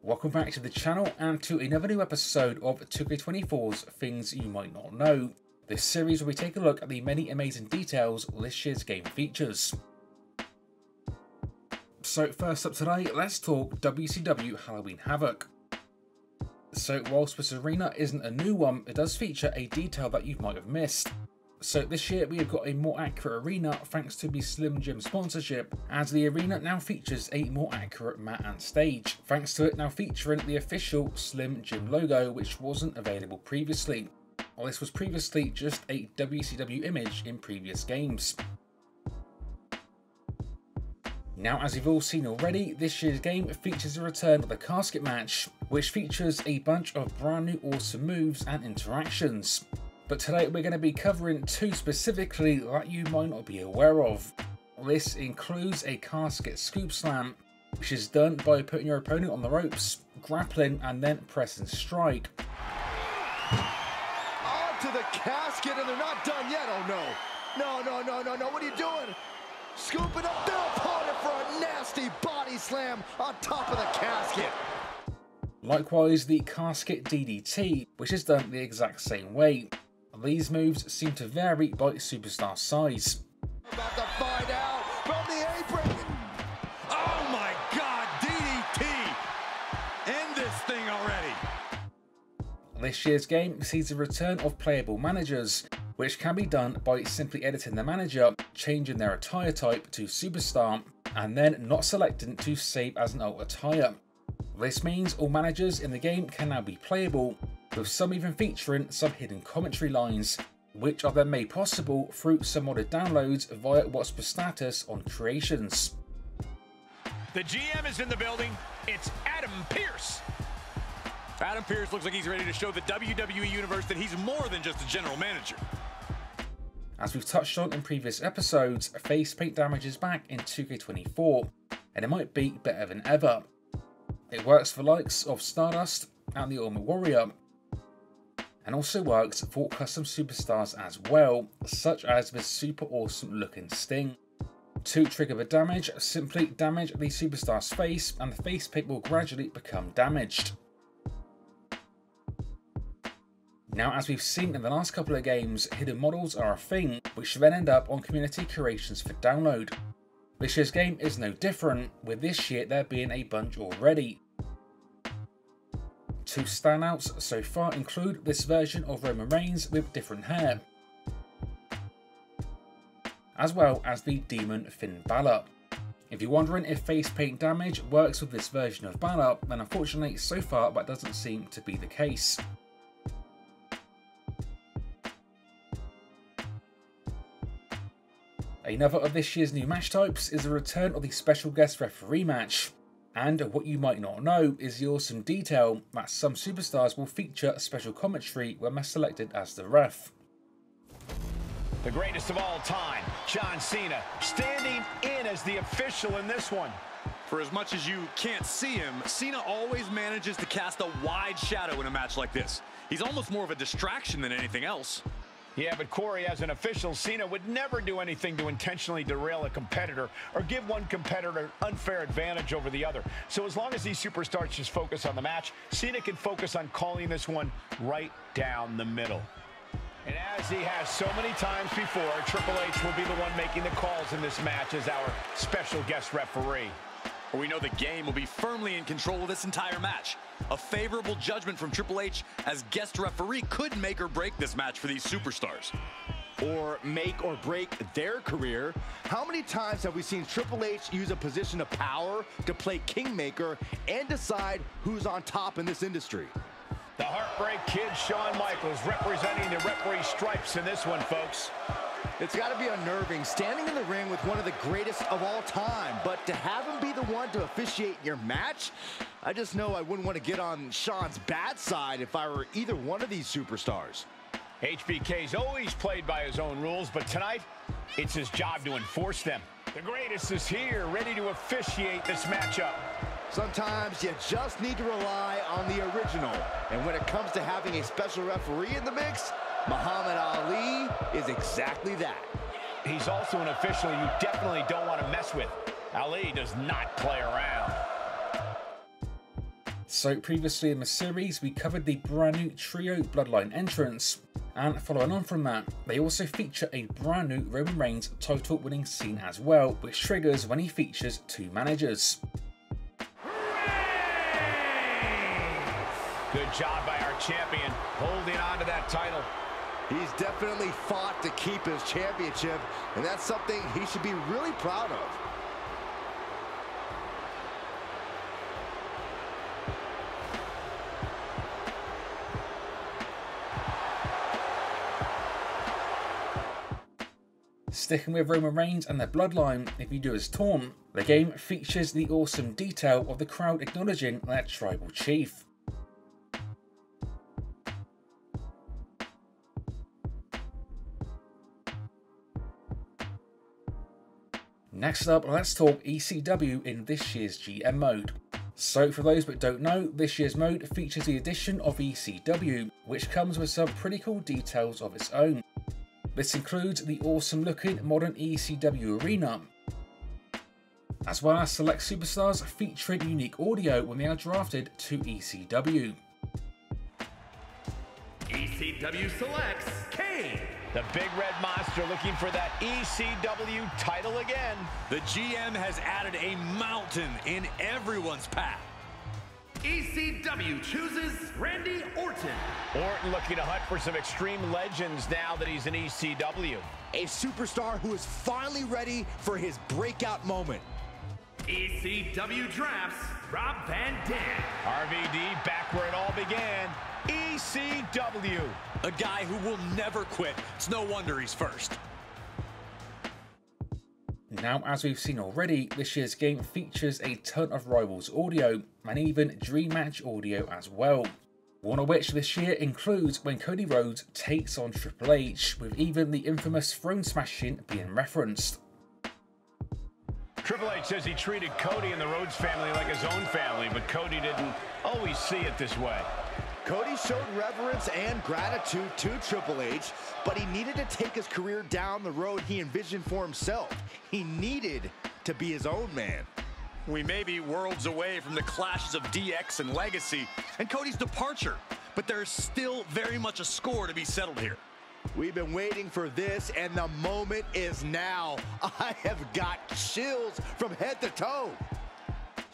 Welcome back to the channel and to another new episode of 2K24's Things You Might Not Know. This series where we take a look at the many amazing details this year's game features. So first up today, let's talk WCW Halloween Havoc. So whilst this arena isn't a new one, it does feature a detail that you might have missed. So this year we have got a more accurate arena thanks to the Slim Jim sponsorship, as the arena now features a more accurate mat and stage, thanks to it now featuring the official Slim Jim logo, which wasn't available previously. Well, this was previously just a WCW image in previous games. Now, as you've all seen already, this year's game features a return of the casket match, which features a bunch of brand new awesome moves and interactions. But today we're going to be covering two specifically that you might not be aware of. This includes a casket scoop slam, which is done by putting your opponent on the ropes, grappling and then pressing strike. Onto the casket, and they're not done yet. Oh no, what are you doing? Scooping up their opponent for a nasty body slam on top of the casket. Likewise, the casket DDT, which is done the exact same way. These moves seem to vary by superstar size. About to find out from the apron. Oh my God, DDT! End this thing already. This year's game sees the return of playable managers, which can be done by simply editing the manager, changing their attire type to superstar, and then not selecting to save as an alt attire. This means all managers in the game can now be playable, with some even featuring some hidden commentary lines, which are then made possible through some modded downloads via What's the Status on Creations. The GM is in the building. It's Adam Pearce. Adam Pearce looks like he's ready to show the WWE Universe that he's more than just a general manager. As we've touched on in previous episodes, face paint damage is back in 2K24, and it might be better than ever. It works for likes of Stardust and the Ultimate Warrior, and also works for custom superstars as well, such as this super awesome looking Sting. To trigger the damage, simply damage the superstar's face and the face paint will gradually become damaged. Now, as we've seen in the last couple of games, hidden models are a thing, which then end up on community creations for download. This year's game is no different, with this year there being a bunch already. Two standouts so far include this version of Roman Reigns with different hair, as well as the Demon Finn Balor. If you're wondering if face paint damage works with this version of Balor, then unfortunately so far that doesn't seem to be the case. Another of this year's new match types is the return of the special guest referee match. And what you might not know is the awesome detail that some superstars will feature special commentary when they're selected as the ref. The greatest of all time, John Cena, standing in as the official in this one. For as much as you can't see him, Cena always manages to cast a wide shadow in a match like this. He's almost more of a distraction than anything else. Yeah, but Corey, as an official, Cena would never do anything to intentionally derail a competitor or give one competitor an unfair advantage over the other. So as long as these superstars just focus on the match, Cena can focus on calling this one right down the middle. And as he has so many times before, Triple H will be the one making the calls in this match as our special guest referee. We know the game will be firmly in control of this entire match. A favorable judgment from Triple H as guest referee could make or break this match for these superstars. Or make or break their career. How many times have we seen Triple H use a position of power to play kingmaker and decide who's on top in this industry? The Heartbreak Kid, Shawn Michaels, representing the referee stripes in this one, folks. It's got to be unnerving standing in the ring with one of the greatest of all time, but to have him be the one to officiate your match, I just know I wouldn't want to get on Shawn's bad side if I were either one of these superstars. HBK's always played by his own rules, but tonight, it's his job to enforce them. The greatest is here, ready to officiate this matchup. Sometimes you just need to rely on the original, and when it comes to having a special referee in the mix, Muhammad Ali is exactly that. He's also an official you definitely don't want to mess with. Ali does not play around. So previously in the series, we covered the brand new Trio Bloodline entrance, and following on from that, they also feature a brand new Roman Reigns title winning scene as well, which triggers when he features two managers. Good job by our champion, holding on to that title. He's definitely fought to keep his championship, and that's something he should be really proud of. Sticking with Roman Reigns and their bloodline, if you do as Torn, the game features the awesome detail of the crowd acknowledging their tribal chief. Next up, let's talk ECW in this year's GM mode. So for those that don't know, this year's mode features the addition of ECW, which comes with some pretty cool details of its own. This includes the awesome looking modern ECW arena, as well as select superstars featuring unique audio when they are drafted to ECW. ECW selects Kane. The big red monster looking for that ECW title again. The GM has added a mountain in everyone's path. ECW chooses Randy Orton. Orton looking to hunt for some extreme legends now that he's in ECW. A superstar who is finally ready for his breakout moment. ECW drafts Rob Van Dam. RVD back where it all began. ECW. A guy who will never quit. It's no wonder he's first. Now, as we've seen already, this year's game features a ton of Rivals audio, and even Dream Match audio as well. One of which this year includes when Cody Rhodes takes on Triple H, with even the infamous throne smashing being referenced. Triple H says he treated Cody and the Rhodes family like his own family, but Cody didn't always see it this way. Cody showed reverence and gratitude to Triple H, but he needed to take his career down the road he envisioned for himself. He needed to be his own man. We may be worlds away from the clashes of DX and Legacy and Cody's departure, but there's still very much a score to be settled here. We've been waiting for this, and the moment is now. I have got chills from head to toe.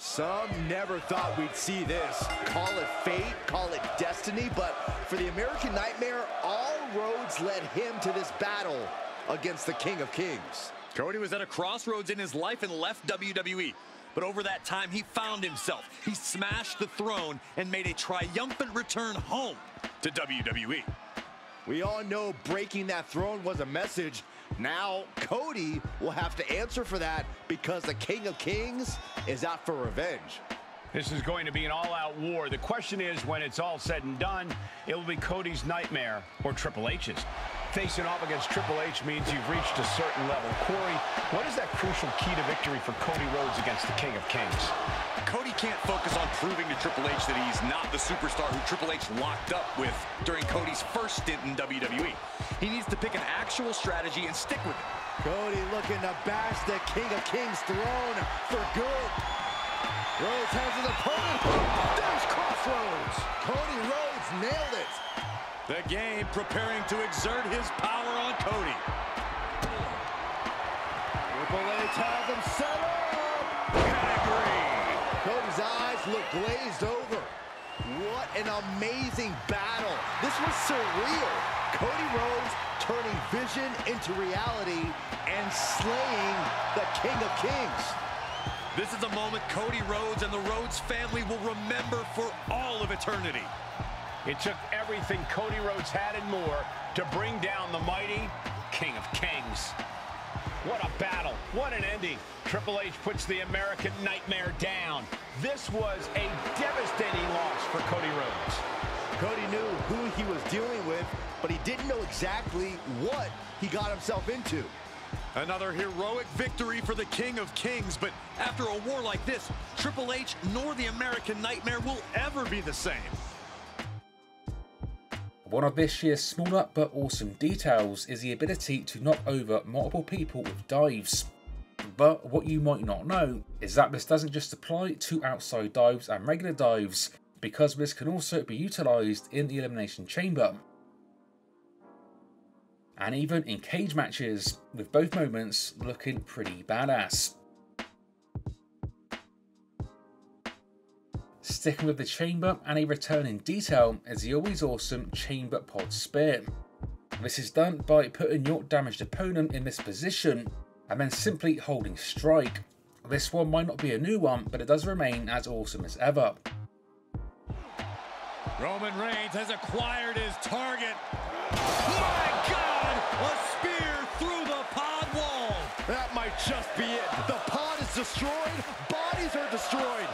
Some never thought we'd see this. Call it fate, call it destiny, but for the American Nightmare, all roads led him to this battle against the King of Kings. Cody was at a crossroads in his life and left WWE. But over that time, he found himself. He smashed the throne and made a triumphant return home to WWE. We all know breaking that throne was a message. Now, Cody will have to answer for that because the King of Kings is out for revenge. This is going to be an all-out war. The question is, when it's all said and done, it will be Cody's nightmare or Triple H's. Facing off against Triple H means you've reached a certain level. Corey, what is that crucial key to victory for Cody Rhodes against the King of Kings? Cody can't focus on proving to Triple H that he's not the superstar who Triple H locked up with during Cody's first stint in WWE. He needs to pick an actual strategy and stick with it. Cody looking to bash the King of Kings throne for good. Rhodes has his opponent. There's Crossroads. Cody Rhodes nailed it. The game preparing to exert his power on Cody. Triple H has him set up. Pedigree. Cody's eyes look glazed over. What an amazing battle. This was surreal. Cody Rhodes turning vision into reality and slaying the King of Kings. This is a moment Cody Rhodes and the Rhodes family will remember for all of eternity. It took everything Cody Rhodes had and more to bring down the mighty King of Kings. What a battle. What an ending. Triple H puts the American Nightmare down. This was a devastating loss for Cody Rhodes. Cody knew who he was dealing with, but he didn't know exactly what he got himself into. Another heroic victory for the King of Kings, but after a war like this, Triple H nor the American Nightmare will ever be the same. One of this year's smaller but awesome details is the ability to knock over multiple people with dives. But what you might not know is that this doesn't just apply to outside dives and regular dives, because this can also be utilised in the Elimination Chamber. And even in cage matches, with both moments looking pretty badass. Sticking with the chamber, and a returning detail is the always awesome chamber pod spear. This is done by putting your damaged opponent in this position and then simply holding strike. This one might not be a new one, but it does remain as awesome as ever. Roman Reigns has acquired his target. My God! A spear through the pod wall. That might just be it. The pod is destroyed. Bodies are destroyed.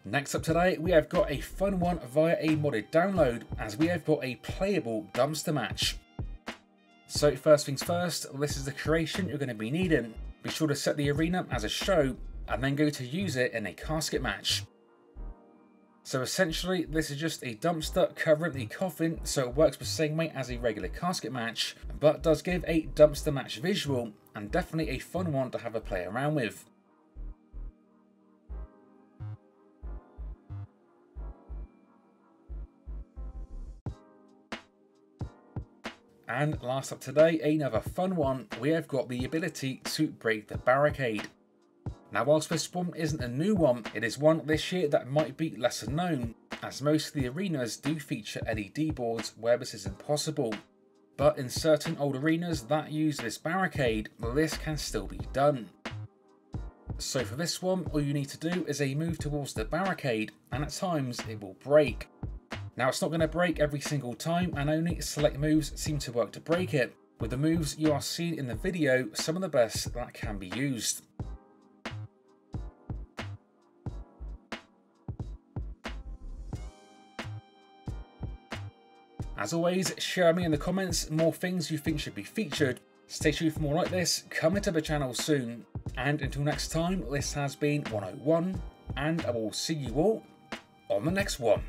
Next up today, we have got a fun one via a modded download, as we have got a playable dumpster match. So first things first, this is the creation you're going to be needing. Be sure to set the arena as a show, and then go to use it in a casket match. So essentially, this is just a dumpster covering the coffin, so it works the same way as a regular casket match, but does give a dumpster match visual, and definitely a fun one to have a play around with. And last up today, another fun one, we have got the ability to break the barricade. Now whilst this one isn't a new one, it is one this year that might be lesser known, as most of the arenas do feature LED boards where this isn't possible. But in certain old arenas that use this barricade, this can still be done. So for this one, all you need to do is a move towards the barricade, and at times it will break. Now it's not going to break every single time, and only select moves seem to work to break it, with the moves you are seeing in the video some of the best that can be used. As always, share me in the comments more things you think should be featured. Stay tuned for more like this coming to the channel soon, and until next time, this has been 101, and I will see you all on the next one.